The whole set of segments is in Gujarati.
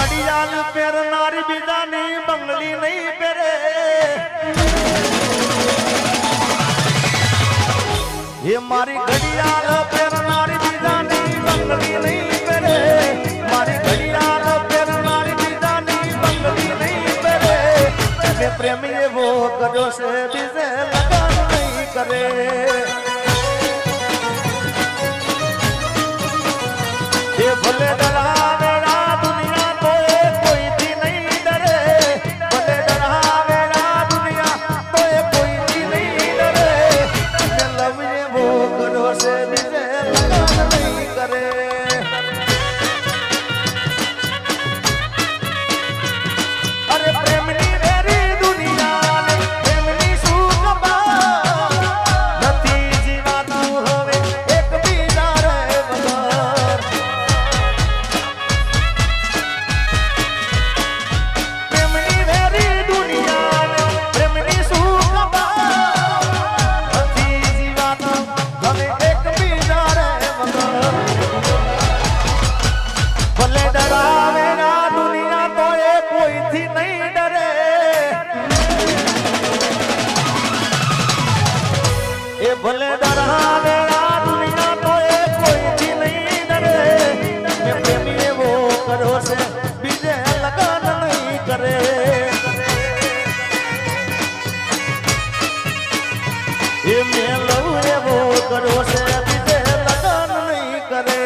ઘડિયાળ પહેરનારી બીજાની બંગલી નહીં પહેરે એ મારી ઘડિયાળ પહેરનારી બીજાની બંગલી નહીં પહેરે મારી ઘડિયાળ પહેરનારી બીજાની બંગલી નહીં પહેરે મેં પ્રેમી એવો કર્યો છે બીજે લગન નહીં કરે એ ભલે ડરાવેલા દુનિયા તો એ કોઈથી નહીં ડરે ભલે ડરાવેલા દુનિયા તો એ કોઈથી નહીં ડરે મેં લવ એવો કર્યો છે બીજે લગન નહીં કરે અરે પ્રેમની વેરી દુનિયાને પ્રેમની શું ખબર નથી જીવાતું હવે એકબીજા રે વગર પ્રેમની વેરી દુનિયાને પ્રેમની શું ખબર નથી જીવાતું હવે એકબીજા રે વગર ભલે ડરાવે ના દુનિયા તો એ કોઈથી નહીં ડરે એ ભલે ડરાવે ના દુનિયા તો એ કોઈથી નહીં ડરે મેં પ્રેમી એવો કર્યો છે બીજે લગન નહીં કરે એ મેં લવ એવો કર્યો છે બીજે લગન નહીં કરે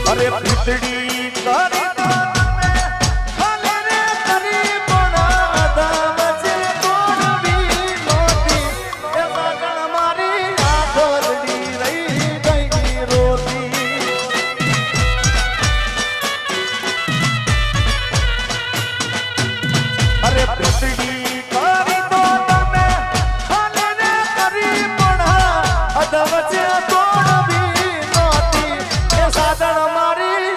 અરે પીતડી કરી ભલે રે કરી પણ અદમ છે તોડવી નોતી એમાં ગણ મારી આખોડી રહી ગઈ રોતી અરે પીતડી કરી તો તમે ભલે રે કરી પણ અદમ છે તોડવી નોતી એ સાધન મારી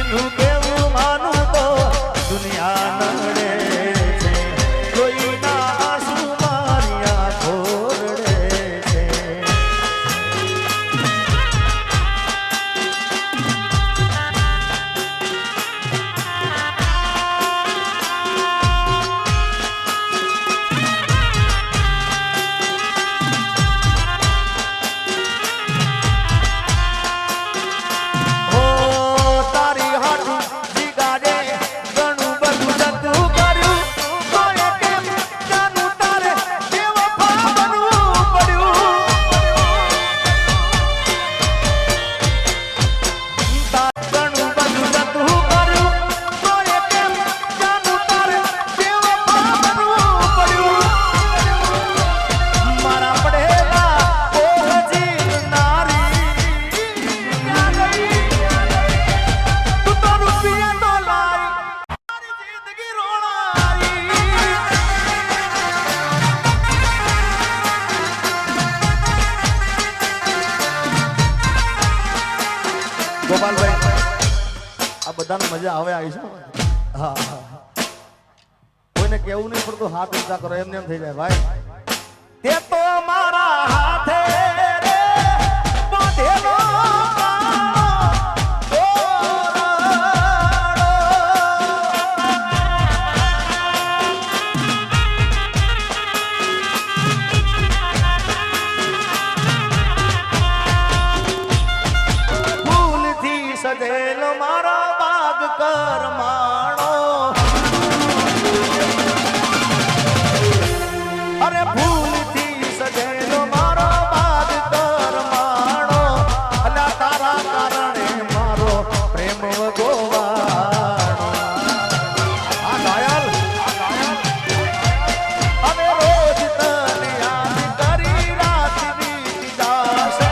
દિલનું કેવું માનું તો દુનિયા નડે છે કોઈના આંસુ મારી આંખો રડે છે ગોપાલભાઈ આ બધાને મજા આવે આવી છે હા કોઈને કેવું નહીં પડતું હાથ ઊંચા કરો એમને એમ થઈ જાય ભાઈ તે તો મારા હાથે રે બાંધેલો સજેલો મારો બાગ કરમાણો અરે ફૂલથી સજેલો મારો બાગ કરમાણો અલા તારા કારણે મારો પ્રેમ વગોવાણો આ ઘાયલ હવે રોજ તને યાદ કરી રાત વીતી જાશે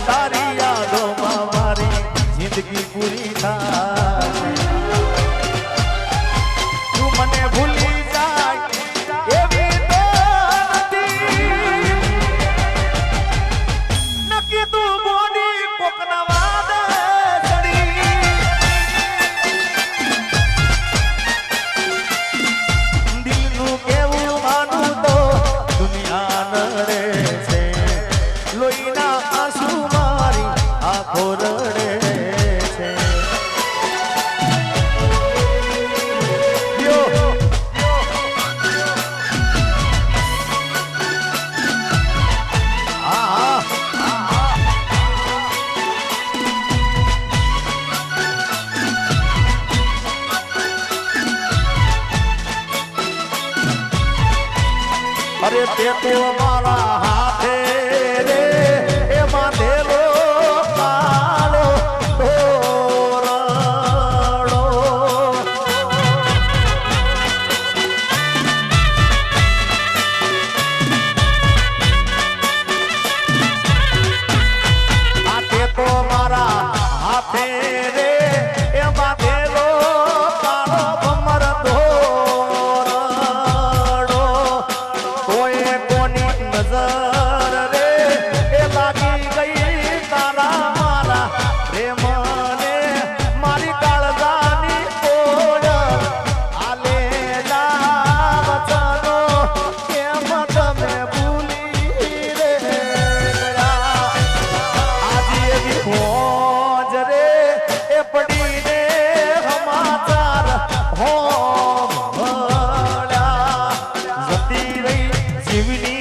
તારી યાદોમાં મારી જિંદગી પૂરી થાય તું મને ભૂલી જાય એવી તો નથી નક્કી તું બોડી કોકના વાદે ચડી દિલનું કેવું માનું તો દુનિયા નડે છે લોહીના આંસુ મારી આંખો રડે અરે તે તો મારા હાથે રે એ બાંધેલો કાળો તોરણો આ તે તો મારા હાથે રે એ બાંધેલો કાળો ભમર નજર રે એ લાગી ગઈ તારા મારા પ્રેમને મારી કાળજાની કોયલ આલે વચનો કેમ તમે ભૂલી રે ગયા આજે એવી મોજ રે એ પડીને સમાચાર હો જતી રહી જીવની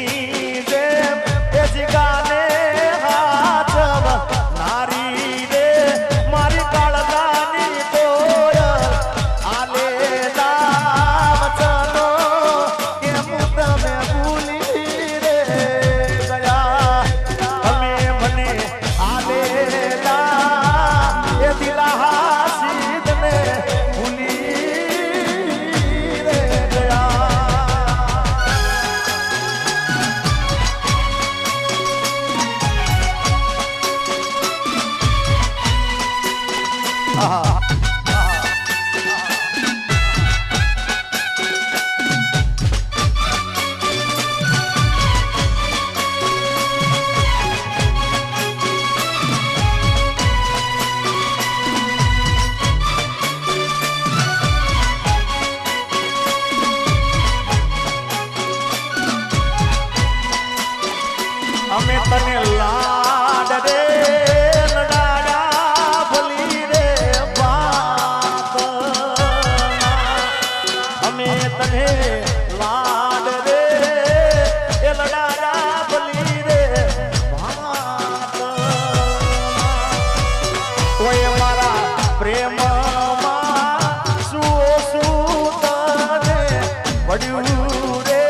પડ્યું રે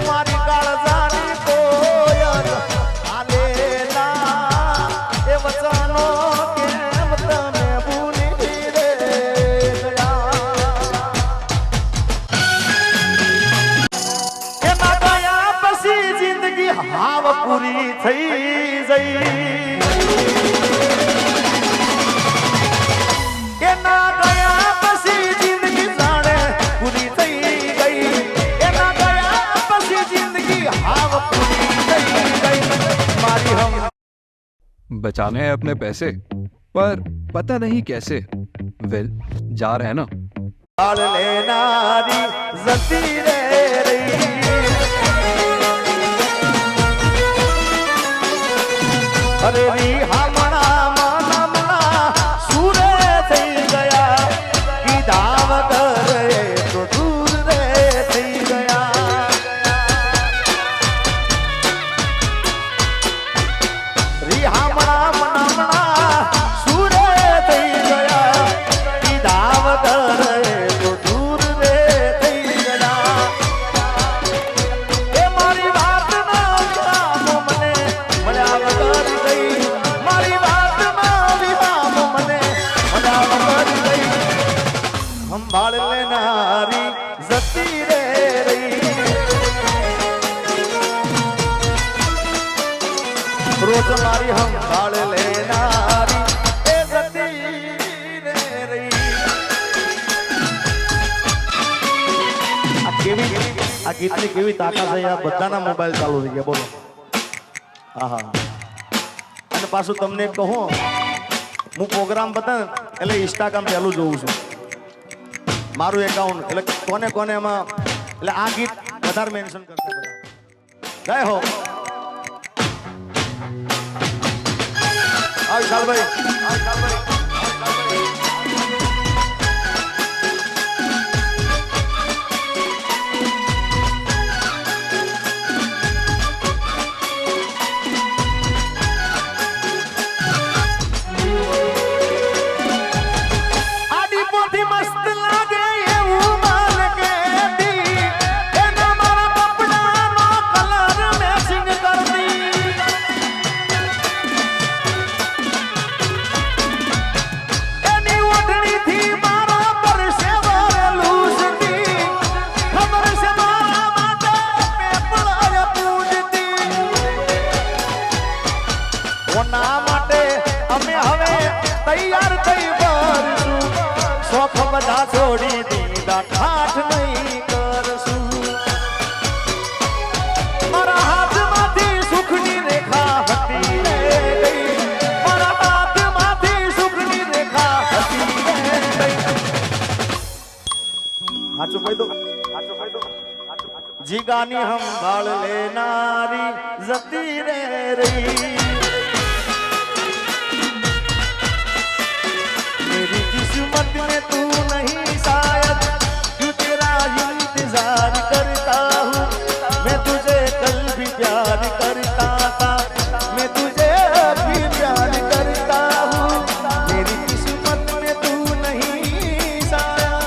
મારી કાળજાની કોયલ આલેલા એ વચનો કેમ તમે ભૂલી રે ગયા એમાં ગયા પછી જિંદગી હાવ પૂરી થઈ જઈ એના ગયા પછી જિંદગી જાણે પૂરી થઈ ગઈ એના ગયા પછી જિંદગી હાવ પૂરી થઈ ગઈ મારી હમ बचाने हैं अपने पैसे पर पता नहीं कैसे वेल जा रहे हैं ना बाल लेनारी जती रे रही अरे री हमना मनमना सूरे થઈ ગયા કીધા વગર એ તો દૂર રે થઈ ગયા રી हमना मनमना सूरे થઈ ગયા કીધા વગર એ તો દૂર રે થઈ ગયા એ મારી વાત ના વિરામ મને મળ્યા વગર ગઈ મારી વાત ના વિરામ મને મળ્યા વગર ગઈ સંભાળ લેનારી જતી રે રહી રોજ મારી સંભાળ લેનારી એ જતી રે રહી આ ગીતની કેવી તાકાત છે આ બધાના મોબાઈલ ચાલુ થઈ ગયા બોલો આહા અને પાછું તમને કહું હું પ્રોગ્રામ બતા એટલે ઇન્સ્ટાગ્રામ ચાલુ જોઉં છું મારું એકાઉન્ટ એટલે કોને કોને એમાં એટલે આ ગીત વધારે મેન્શન કરશે બધા જય હો આ વિશાલભાઈ આડી પોથી મસ્ત લાગે એવું બાલ કેતી એના મારા કપડાનો કલર મેચિંગ કરતી એની ઓઢણીથી મારા પરસેવો લૂસતી ખબર છે મારા માટે પેપળાય પૂજતી ઓના માટે અમે હવે તૈયાર થઈ ભરશું શોખ બધા છોડી દીધા ઠાઠ નહીં કરશું મારા હાથમાંથી સુખની રેખા હતી રે ગઈ મારા હાથમાંથી સુખની રેખા હતી રે ગઈ હાચું કહી દો જીગાની સંભાળ લેનારી જતી રે રહી मेरी किस्मत में तू नहीं शायद क्यों तेरा इंतजार करता हूँ मैं तुझे कल भी प्यार करता था मैं तुझे भी प्यार करता हूँ मेरी किस्मत में तू नहीं शायद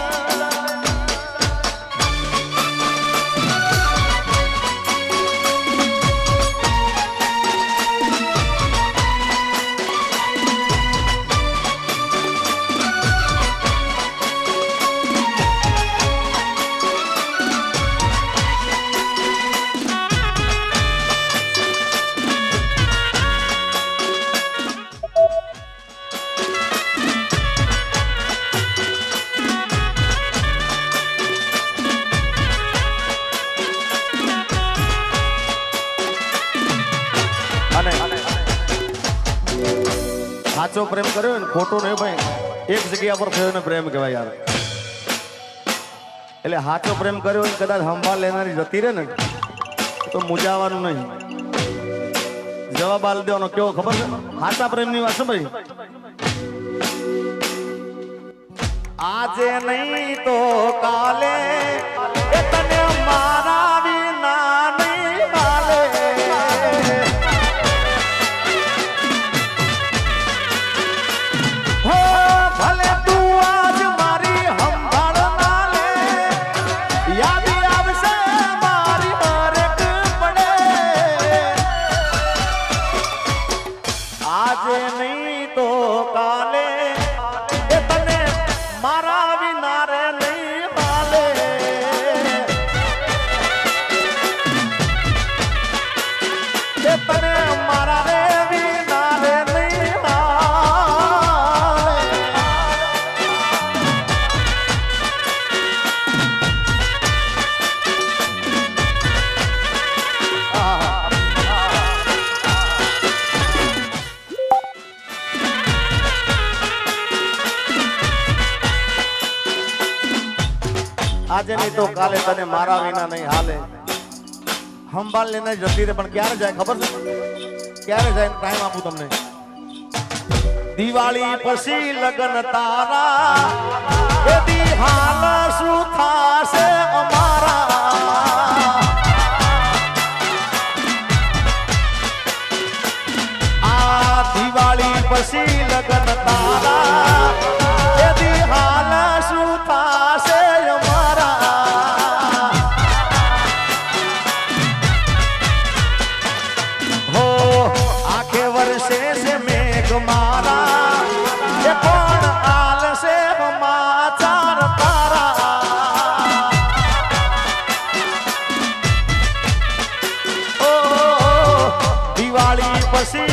સાચો પ્રેમ કર્યો ને ખોટો નહીં ભાઈ એક જગ્યા પર થયો ને પ્રેમ કહેવાય યાર એટલે સાચો પ્રેમ કર્યો ને કદાચ સંભાળ લેનારી જતી રહે ને તો મૂંઝાવાનું નહીં જવાબ આલ દેવાનો કેવો ખબર છે સાચા પ્રેમની વાત છે ભાઈ આજે નહીં તો કાલે એ તને મારા વિના નહીં હાલે હો ભલે તું આજ મારી સંભાળ ના લે યાદ આવે આજે નહીં તો કાલે તને મારા વિના નહીં હાલે. સંભાળ લઈને જતી રે, પણ ક્યારે જાય ખબર છે? ક્યારે જાય ટાઈમ આપું તમને. દિવાળી પછી લગન તારા, એ દી હાલ શું થાશે અમારા. આ દિવાળી પછી લગન તારા, એ દી હાલ શું થાશે અમારા. હો આખે વર્ષે છે મેઘ મારા, એ કોણ આલશે સમાચાર તારા. ઓ દિવાળી પછી